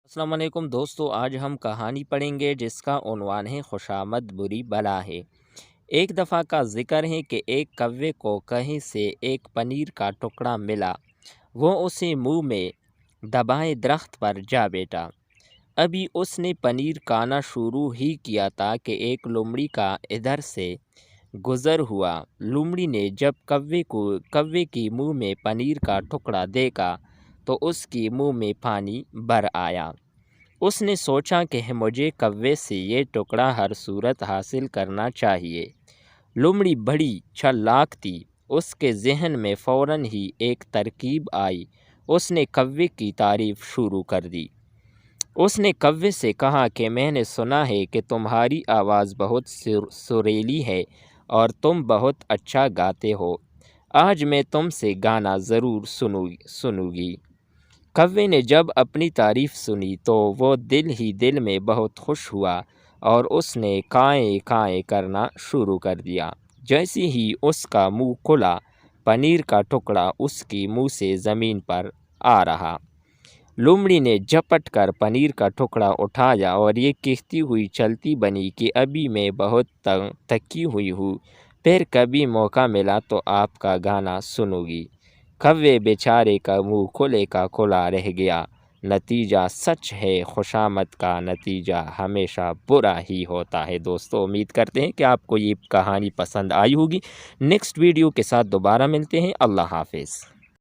السلام علیکم دوستو، آج ہم کہانی پڑھیں گے جس کا عنوان ہے خوشامد بری بلا ہے۔ ایک دفعہ کا ذکر ہے کہ ایک کوے کو کہیں سے ایک پنیر کا ٹکڑا ملا۔ وہ اسے منہ میں دبائے درخت پر جا بیٹھا۔ ابھی اس نے پنیر کھانا شروع ہی کیا تھا کہ ایک لومڑی کا ادھر سے گزر ہوا۔ لومڑی نے جب کوے کی منہ میں پنیر کا ٹکڑا دیکھا تو اس کی منہ میں پانی بھر آیا۔ اس نے سوچا کہ مجھے کوے سے یہ ٹکڑا ہر صورت حاصل کرنا چاہیے۔ لومڑی بڑی چالاک تھی، اس کے ذہن میں فوراً ہی ایک ترکیب آئی۔ اس نے کوے کی تعریف شروع کر دی۔ اس نے کوے سے کہا کہ میں نے سنا ہے کہ تمہاری آواز بہت سریلی ہے اور تم بہت اچھا گاتے ہو۔ آج میں تم سے گانا ضرور سنوں گی۔ کوے نے جب اپنی تعریف سنی تو وہ دل ہی دل میں بہت خوش ہوا اور اس نے کائیں کائیں کرنا شروع کر دیا۔ جیسے ہی اس کا منہ کھلا، پنیر کا ٹکڑا اس کی منہ سے زمین پر آ رہا۔ لومڑی نے جھپٹ کر پنیر کا ٹکڑا اٹھایا اور یہ کہتی ہوئی چلتی بنی کہ ابھی میں بہت تھکی ہوئی ہوں، پھر کبھی موقع ملا تو آپ کا گانا سنوں گی۔ کوے بیچارے کا منہ کھلے کا کھلا رہ گیا۔ نتیجہ سچ ہے، خوشامد کا نتیجہ ہمیشہ برا ہی ہوتا ہے۔ دوستو، امید کرتے ہیں کہ آپ کو یہ کہانی پسند آئی ہوگی۔ نیکسٹ ویڈیو کے ساتھ دوبارہ ملتے ہیں۔ اللہ حافظ۔